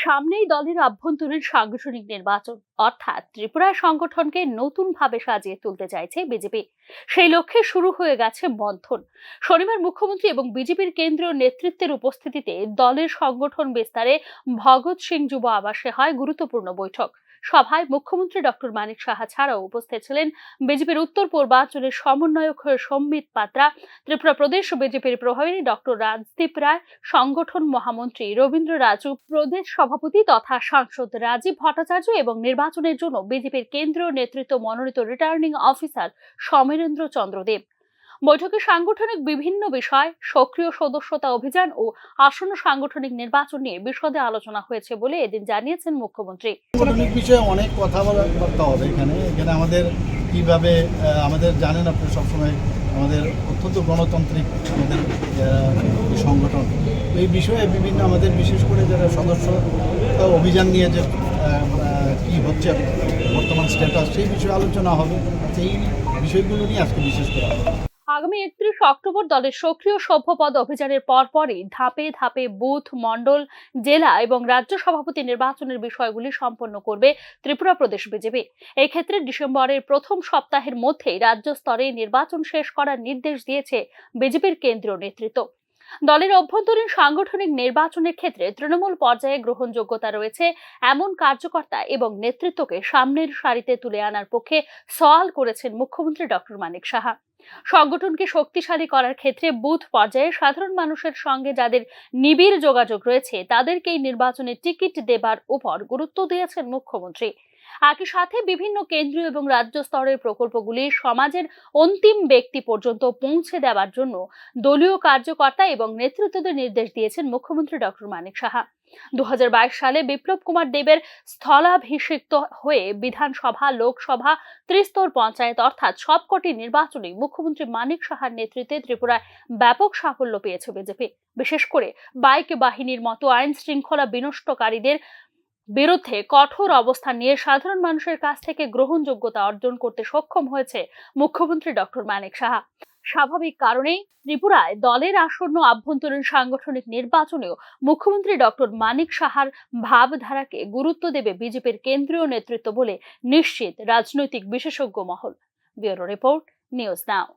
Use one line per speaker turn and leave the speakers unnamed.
সামনেই দলের আভ্যন্তরীণ সাংগঠনিক নির্বাচন, অর্থাৎ ত্রিপুরার সংগঠনকে নতুনভাবে সাজিয়ে তুলতে চাইছে বিজেপি। সেই লক্ষ্যে শুরু হয়ে গেছে মন্থন। শনিবার মুখ্যমন্ত্রী এবং বিজেপির কেন্দ্রীয় নেতৃত্বের উপস্থিতিতে দলের সংগঠন বিস্তারে ভগৎ সিং যুব আবাসে হয় গুরুত্বপূর্ণ বৈঠক। সভায় মুখ্যমন্ত্রী ডক্টর মানিক সাহা ছাড়াও উপস্থিত ছিলেন বিজেপির উত্তর পূর্বাঞ্চলের সমন্বয়ক সম্বিত পাত্রা, ত্রিপুরা প্রদেশ বিজেপির প্রভারী ডক্টর রাজদীপ রায়, সংগঠন মহামন্ত্রী রবীন্দ্র রাজু, প্রদেশ সভাপতি তথা সাংসদ রাজীব ভট্টাচার্য এবং নির্বাচনের জন্য বিজেপির কেন্দ্রীয় নেতৃত্ব মনোনীত রিটার্নিং অফিসার সমীরেন্দ্র চন্দ্র দেব। বৈঠকে সাংগঠনিক বিভিন্ন বিষয়, সক্রিয় সদস্যতা অভিযান ও আসন্ন সাংগঠনিক নির্বাচন নিয়ে বিশদে আলোচনা হয়েছে বলে এদিন জানিয়েছেন মুখ্যমন্ত্রী।
সাংগঠনিক বিষয়ে অনেক কথাবার্তা হবে এখানে আমাদের কিভাবে আমাদের জানেন আপনি সবসময় আমাদের অত্যন্ত গণতান্ত্রিক আমাদের সংগঠন, এই বিষয়ে বিভিন্ন আমাদের বিশেষ করে যারা সদস্য অভিযান নিয়ে যে কি হচ্ছে বর্তমান স্ট্যাটাস, সেই বিষয়ে আলোচনা হবে। এই বিষয়গুলো নিয়ে আজকে বিশেষ করা হবে।
আগামী 31 অক্টোবর দলের সক্রিয় সভ্যপদ অভিযানের পরপরই ধাপে ধাপে বুথ, মণ্ডল, জেলা এবং রাজ্য সভাপতি নির্বাচনের বিষয়গুলি সম্পন্ন করবে ত্রিপুরা প্রদেশ বিজেপি। এই ক্ষেত্রে ডিসেম্বরের প্রথম সপ্তাহের মধ্যেই রাজ্য স্তরে নির্বাচন শেষ করার নির্দেশ দিয়েছে বিজেপির কেন্দ্রীয় নেতৃত্ব। দলের অভ্যন্তরীণ সাংগঠনিক নির্বাচনের ক্ষেত্রে তৃণমূল পর্যায়ে গ্রহণযোগ্যতা রয়েছে এমন কার্যকর্তা এবং নেতৃত্বকে সামনের সারিতে তুলে আনার পক্ষে সওয়াল করেছেন মুখ্যমন্ত্রী ডক্টর মানিক সাহা। সংগঠনকে শক্তিশালী করার ক্ষেত্রে বুথ পর্যায়ে সাধারণ মানুষের সঙ্গে যাদের নিবিড় যোগাযোগ রয়েছে তাদেরকেই নির্বাচনে টিকিট দেবার উপর গুরুত্ব দিয়েছেন মুখ্যমন্ত্রী। একই সাথে বিভিন্ন কেন্দ্রীয় এবং রাজ্য স্তরের প্রকল্পগুলি সমাজের অন্তিম ব্যক্তি পর্যন্ত পৌঁছে দেওয়ার জন্য দলীয় কার্যকর্তা এবং নেতৃত্বদের নির্দেশ দিয়েছেন মুখ্যমন্ত্রী ডক্টর মানিক সাহা। 2022 সালে বিপ্লব কুমার দেবের স্থলাভিষিক্ত হয়ে বিধানসভা, লোকসভা, ত্রিস্তর পঞ্চায়েত অর্থাৎ সবকটি নির্বাচনে মুখ্যমন্ত্রী মানিক সাহার নেতৃত্বে ত্রিপুরায় ব্যাপক সাফল্য পেয়েছে বিজেপি। বিশেষ করে বাইক বাহিনীর মতো আইন শৃঙ্খলা বিনষ্টকারীদের বিরুদ্ধে কঠোর অবস্থান নিয়ে সাধারণ মানুষের কাছ থেকে গ্রহণযোগ্যতা অর্জন করতে সক্ষম হয়েছে মুখ্যমন্ত্রী ডক্টর মানিক সাহা। স্বাভাবিক কারণেই ত্রিপুরায় দলের আসন্ন আভ্যন্তরীণ সাংগঠনিক নির্বাচনেও মুখ্যমন্ত্রী ডক্টর মানিক সাহার ভাবধারাকে গুরুত্ব দেবে বিজেপির কেন্দ্রীয় নেতৃত্ব বলে নিশ্চিত রাজনৈতিক বিশেষজ্ঞ মহল। Bureau report, news now.